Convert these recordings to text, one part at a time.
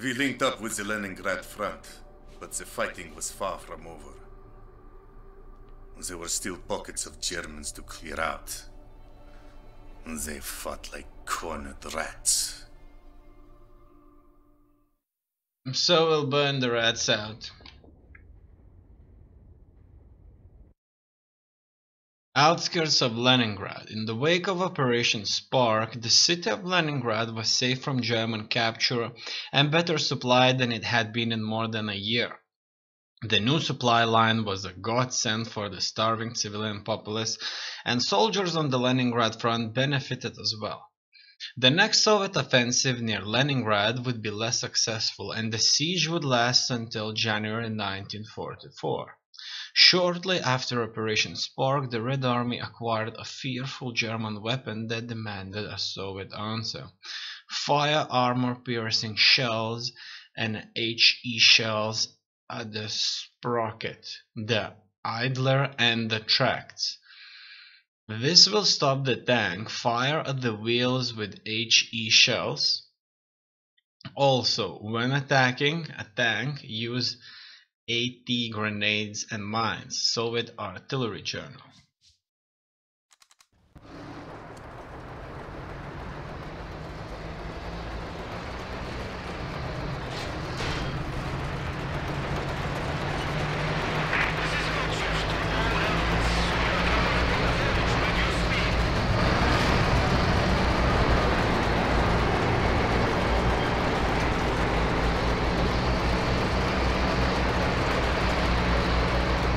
We linked up with the Leningrad front, but the fighting was far from over. There were still pockets of Germans to clear out. They fought like cornered rats. So we'll burn the rats out. Outskirts of Leningrad. In the wake of Operation Spark, the city of Leningrad was safe from German capture and better supplied than it had been in more than a year. The new supply line was a godsend for the starving civilian populace, and soldiers on the Leningrad front benefited as well. The next Soviet offensive near Leningrad would be less successful, and the siege would last until January 1944. Shortly after Operation Spark, the Red Army acquired a fearful German weapon that demanded a Soviet answer: fire armor-piercing shells and HE shells at the sprocket, the idler and the tracts. This will stop the tank. Fire at the wheels with HE shells. Also, when attacking a tank, use AT grenades and mines. Soviet Artillery Journal.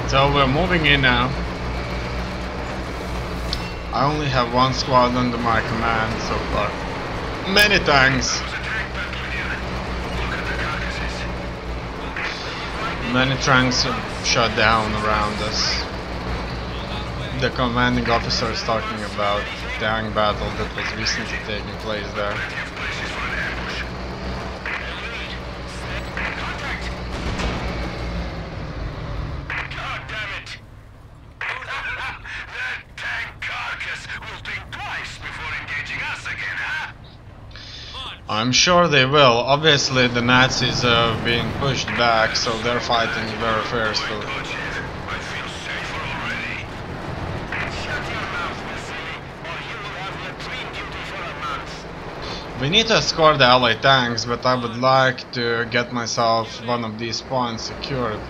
So we're moving in now. I only have one squad under my command so far. Many tanks. Many tanks shot down around us. The commanding officer is talking about the tank battle that was recently taking place there. I'm sure they will. Obviously the Nazis are being pushed back, so they're fighting very fiercely. We need to escort the Allied tanks, but I would like to get myself one of these points secured.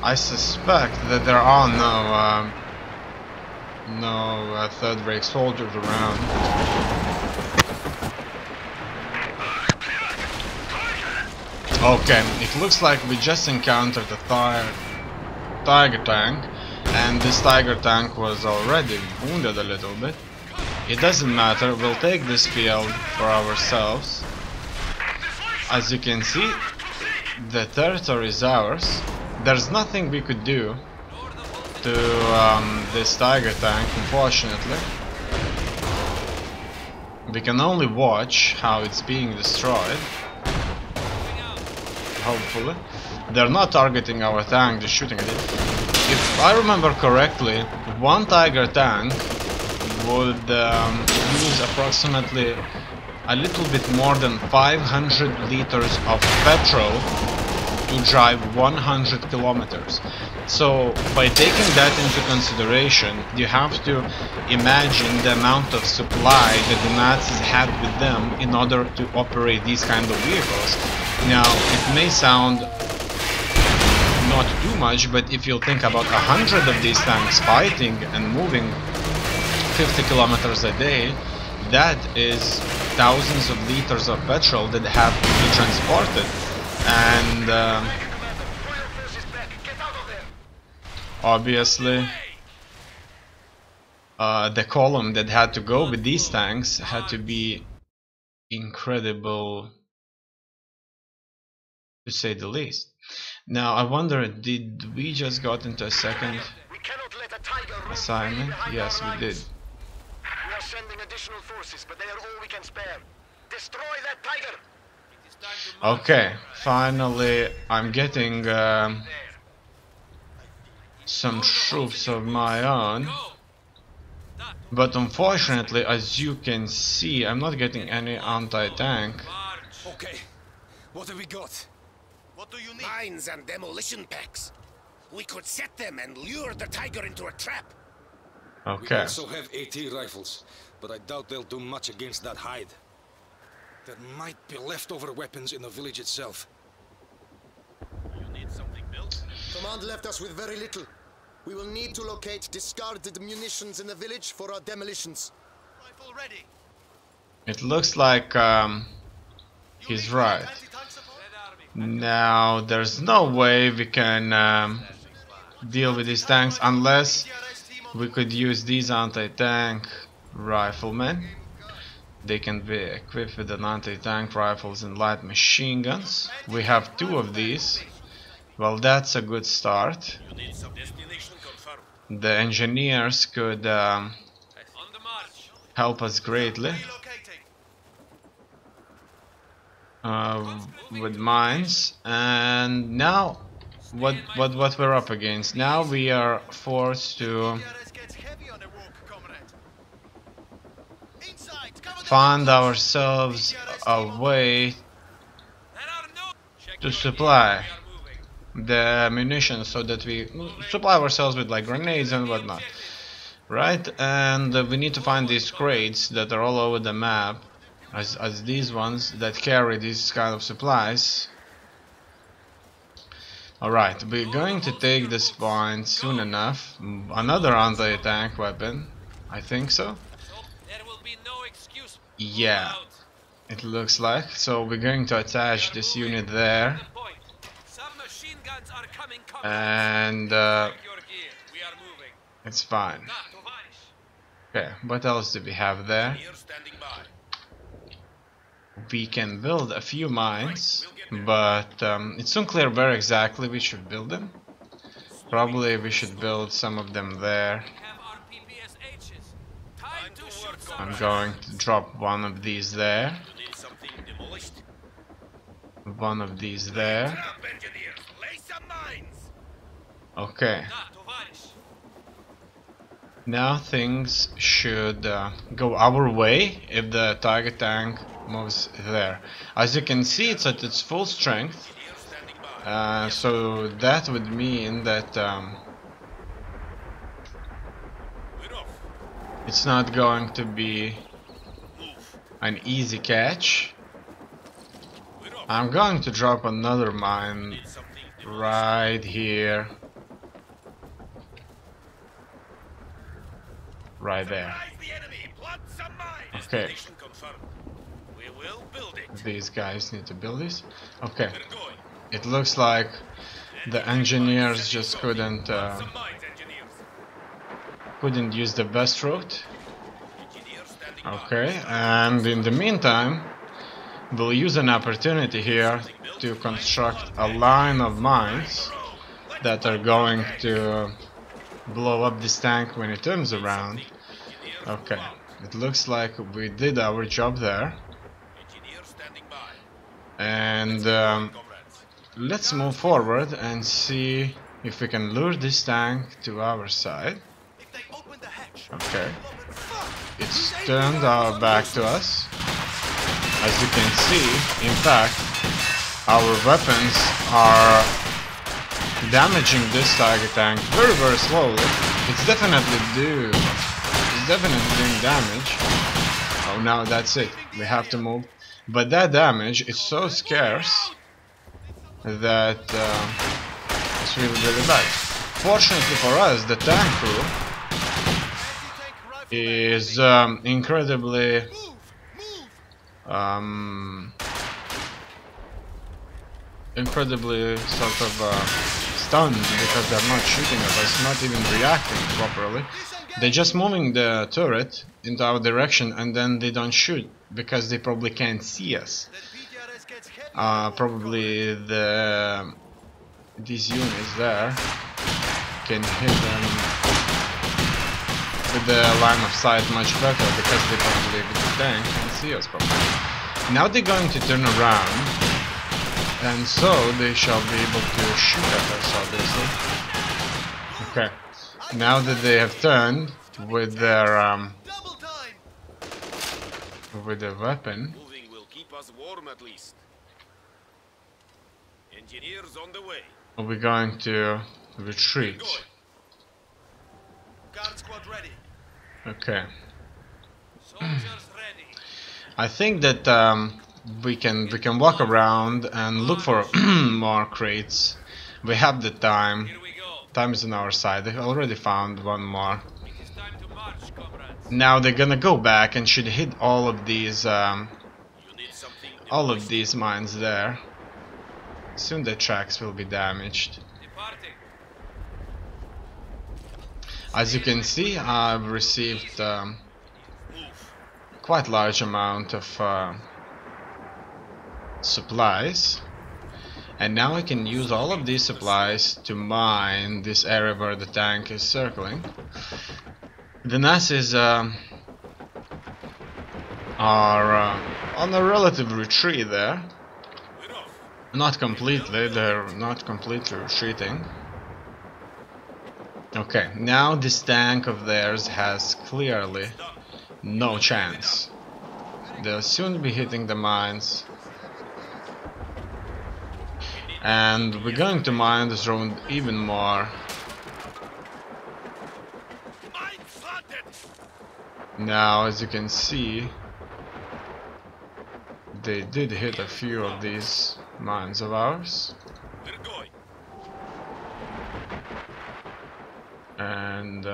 I suspect that there are no third-rate soldiers around. Okay, it looks like we just encountered a Tiger tank, and this Tiger tank was already wounded a little bit. It doesn't matter, we'll take this field for ourselves. As you can see, the territory is ours. There's nothing we could do to this Tiger tank, unfortunately. We can only watch how it's being destroyed. Hopefully. They're not targeting our tank, they're shooting at it. If I remember correctly, one Tiger tank would use approximately a little bit more than 500 liters of petrol to drive 100 kilometers. So by taking that into consideration, you have to imagine the amount of supply that the Nazis had with them in order to operate these kind of vehicles. Now, it may sound not too much, but if you think about 100 of these tanks fighting and moving 50 kilometers a day, that is thousands of liters of petrol that have to be transported. And obviously, the column that had to go with these tanks had to be incredible, to say the least. Now I wonder, did we just got into a second assignment? Yes, we did. We are sending additional forces, but they are all we can spare. Destroy that Tiger! Okay, finally I'm getting some troops of my own. But unfortunately, as you can see, I'm not getting any anti-tank. Okay, What have we got? What do you need? Mines and demolition packs. We could set them and lure the tiger into a trap. We Okay. also have AT rifles, but I doubt they'll do much against that hide. There might be leftover weapons in the village itself. You need something built? Command left us with very little. We will need to locate discarded munitions in the village for our demolitions. Rifle ready. It looks like he's right. Anti-tank support? Now there's no way we can deal with these tanks unless we could use these anti-tank riflemen. They can be equipped with an anti-tank rifles and light machine guns. We have 2 of these. Well, that's a good start. You need some destination confirmed. The engineers could On the march. help us greatly Relocating. with mines. And now, what we're up against? Now we are forced to DRS gets heavy on the walk, comrade. Inside, cover the find ourselves a way to supply the munitions so that we supply ourselves with like grenades and whatnot, right? And we need to find these crates that are all over the map as these ones that carry these kind of supplies. Alright, we're going to take this point soon enough. Another anti-tank weapon, I think so. There will be no excuse. Yeah, it looks like. So we're going to attach this unit there. Some machine guns are coming, And your gear. We are moving. it's fine. Da, Tovarish. Okay, what else do we have there? Here standing by. We can build a few mines, but it's unclear where exactly we should build them. Probably we should build some of them there. Have our PPSHs. Time to shoot some. I'm going to drop one of these there, You need something demolished. one of these there. Up, engineers. Lay some mines. Okay, Da, Tovarish. now things should go our way if the Tiger tank moves there. As you can see, it's at its full strength. Here standing by. So that would mean that We're off. it's not going to be Move. an easy catch. We're off. I'm going to drop another mine Need something demolished. right here. Right there. Surprise the enemy. Plant some mines. Okay. Destination confirmed. We will build it. These guys need to build this. Okay. We're going. It looks like the engineers just couldn't Some mines, engineers. use the best route. Engineers standing by. Okay, and in the meantime, we'll use an opportunity here to construct a line of mines that are going to blow up this tank when it turns around. Okay, it looks like we did our job there. Engineers standing by. And Comrades. let's move forward and see if we can lure this tank to our side. If they open the hatch. Okay, it's turned our back to us. As you can see, in fact, our weapons are damaging this Tiger tank very slowly. It's definitely doing damage. Oh, now that's it. We have to move. But that damage is so scarce that it's really bad. Fortunately for us, the tank crew is incredibly sort of stunned because they're not shooting at us, not even reacting properly. They're just moving the turret into our direction and then they don't shoot because they probably can't see us. Probably these units there can hit them with the line of sight much better because they probably with the tank can see us properly. Now they're going to turn around, and so they shall be able to shoot at us, obviously. Okay, now that they have turned with their Double time. with their weapon, Moving will keep us warm at least. Engineers on the way. we're going to retreat. Guard squad ready. Okay. Soldiers ready. I think that we can walk around and look for more crates. We have the time. Here we go. Time is on our side. They already found one more. It is time to march, comrades. Now they're gonna go back and should hit all of these You need something mines there. Soon the tracks will be damaged. Departing. As you can see, I've received quite large amount of supplies, and now I can use all of these supplies to mine this area where the tank is circling. The Nazis are on a relative retreat there. Not completely, they're not completely retreating. Okay, now this tank of theirs has clearly no chance. They'll soon be hitting the mines. And we're going to mine this road even more. Now, as you can see, they did hit a few of these mines of ours. We're going. And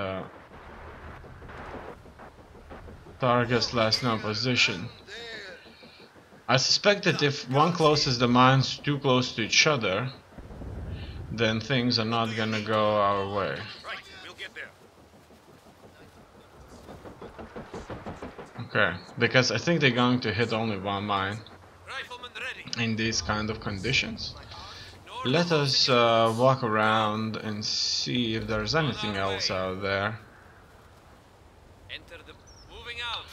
targets last known position. I suspect that if one closes the mines too close to each other, then things are not gonna go our way. Right, we'll get there. Okay, because I think they're going to hit only one mine Riflemen ready. in these kind of conditions. Let us walk around and see if there's anything else out there. Enter the moving out.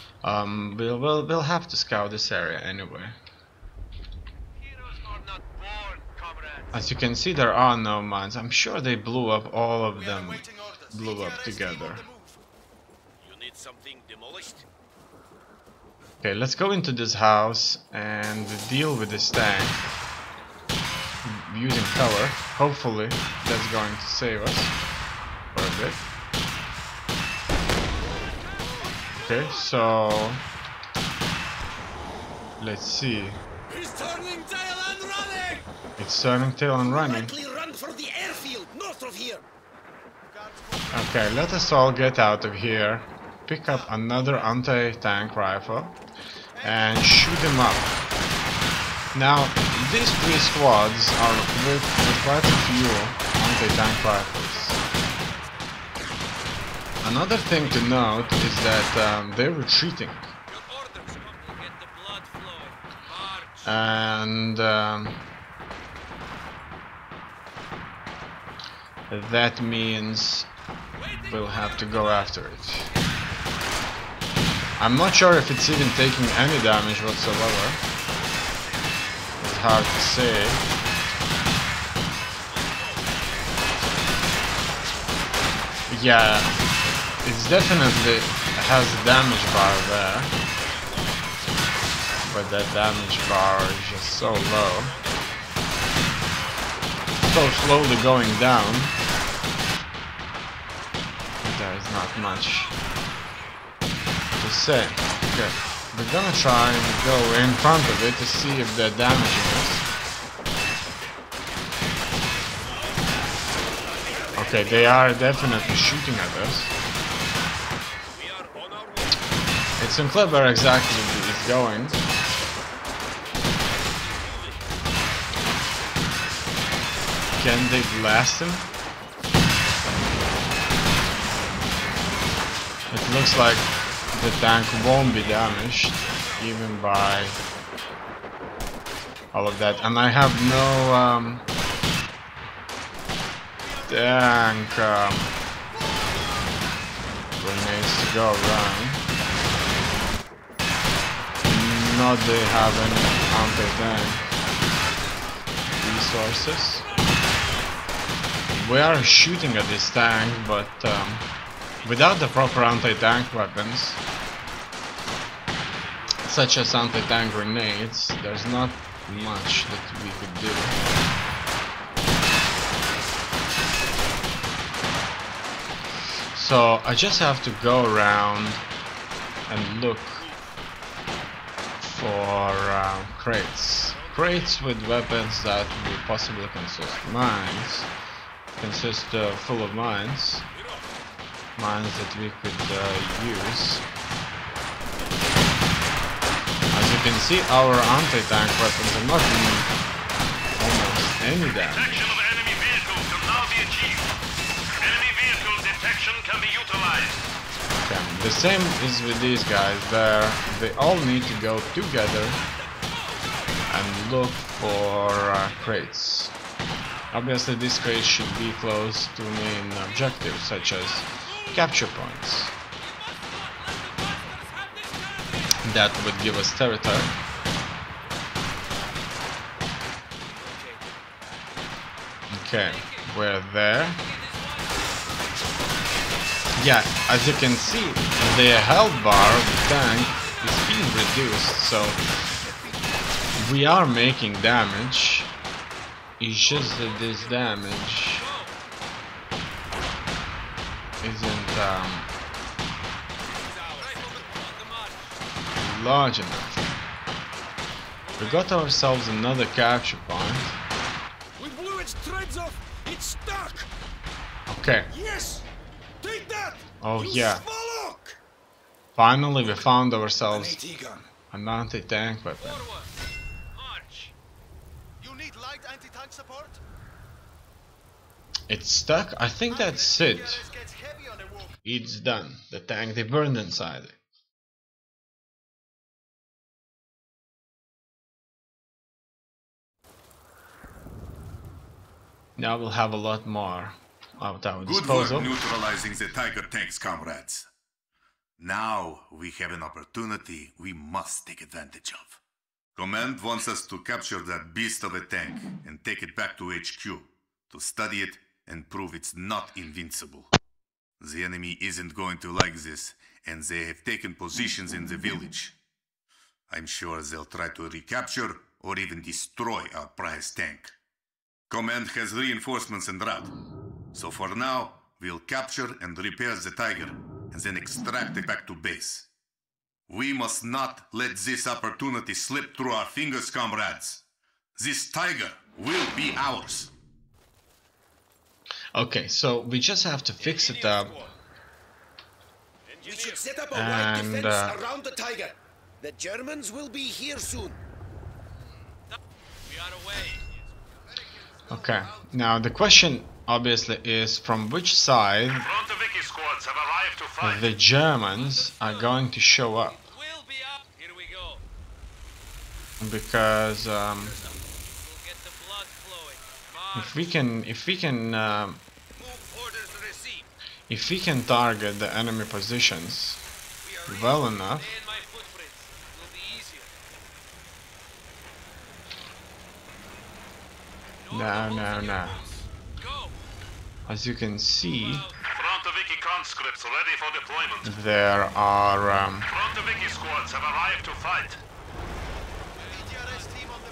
We'll have to scout this area anyway. Heroes are not born, comrades. As you can see, there are no mines. I'm sure they blew up all of them. Blew up together. You need something demolished? Okay, let's go into this house and deal with this tank using cover. Hopefully that's going to save us for a bit. Okay, so let's see. He's turning tail and running! It's turning tail and running. Likely run for the airfield north of here. Okay, let us all get out of here. Pick up another anti-tank rifle and shoot him up. Now, these three squads are equipped with quite a few anti-tank rifles. Another thing to note is that they're retreating. Your orders come to get the blood flowing. March. And that means we'll have to go after it. I'm not sure if it's even taking any damage whatsoever. It's hard to say. Yeah, it's definitely has a damage bar there, but that damage bar is just so low, so slowly going down. There is not much to say. Okay, we're gonna try and go in front of it to see if they're damaging us. Okay, they are definitely shooting at us. It's unclear where exactly it's going. Can they blast him? It looks like the tank won't be damaged even by all of that, and I have no tank grenades to go around. Not they have any anti-tank resources. We are shooting at this tank, but without the proper anti-tank weapons, such as anti-tank grenades, there's not much that we could do. So I just have to go around and look for crates. Crates with weapons that will possibly consist full of mines. Mines that we could use. As you can see, our anti-tank weapons are not doing almost any damage. Detection of enemy vehicles can now be achieved. Enemy vehicle detection can be utilized. Okay. The same is with these guys. They all need to go together and look for crates. Obviously, these crates should be close to main objectives, such as capture points. That would give us territory. Okay, we're there. Yeah, as you can see, the health bar of the tank is being reduced, so we are making damage. It's just that this damage isn't large enough. We got ourselves another capture point. We blew its threads off. It's stuck. Okay. Yes. Take that. Oh you yeah. Svalok! Finally, we found ourselves AT gun. an anti-tank weapon. March. You need light anti-tank support? It's stuck. I think that's it. DRS gets heavy on the wolf. It's done. The tank, they burned inside it. Now we'll have a lot more at our Good disposal. work neutralizing the Tiger tanks, comrades. Now we have an opportunity we must take advantage of. Command wants us to capture that beast of a tank and take it back to HQ to study it and prove it's not invincible. The enemy isn't going to like this, and they have taken positions in the village. I'm sure they'll try to recapture or even destroy our prize tank. Command has reinforcements en route, so for now, we'll capture and repair the Tiger, and then extract it back to base. We must not let this opportunity slip through our fingers, comrades. This Tiger will be ours. Okay, so we just have to fix it up. We should set up a And, wide defense around the Tiger. The Germans will be here soon. We are away. Okay, now the question obviously is from which side Frontoviki squads have arrived to fight. the Germans are going to show up. We'll be up. Here we go. Because We'll get the blood flowing. if we can Move orders received. if we can target the enemy positions We are well ready. enough, Stay in my footprints. It will be easier. no. Go. As you can see, Frontoviki conscripts ready for deployment. there are Frontoviki squads have arrived to fight. DRS team on the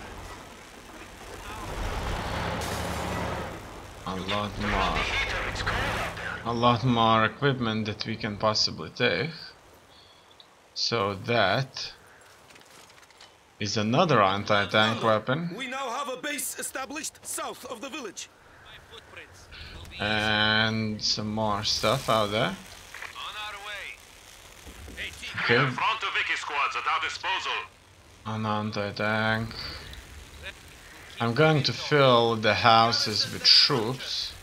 a lot more equipment that we can possibly take. So that is another anti-tank weapon, We now have a base established south of the village. my footprints. Will be and some more stuff out there. on our way. AT Okay, Frontoviki squads at our disposal. an anti-tank. I'm going to fill the houses with troops.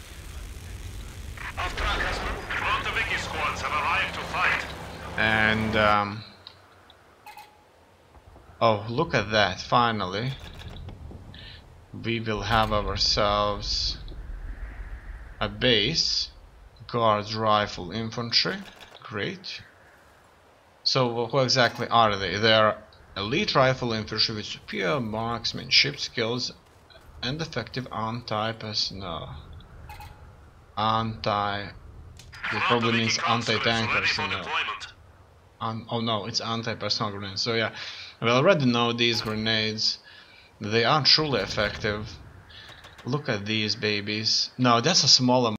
off track, Husband. Frontoviki squads have arrived to fight. And oh, look at that, finally we will have ourselves a base. Guards, rifle, infantry. Great. So who exactly are they? They are elite rifle infantry with superior marksmanship skills and effective anti-personnel. This probably means anti-tank ready for personnel. deployment. Oh no, it's anti-personnel grenades. So yeah, we already know these grenades. They are truly effective. Look at these babies. No, that's a smaller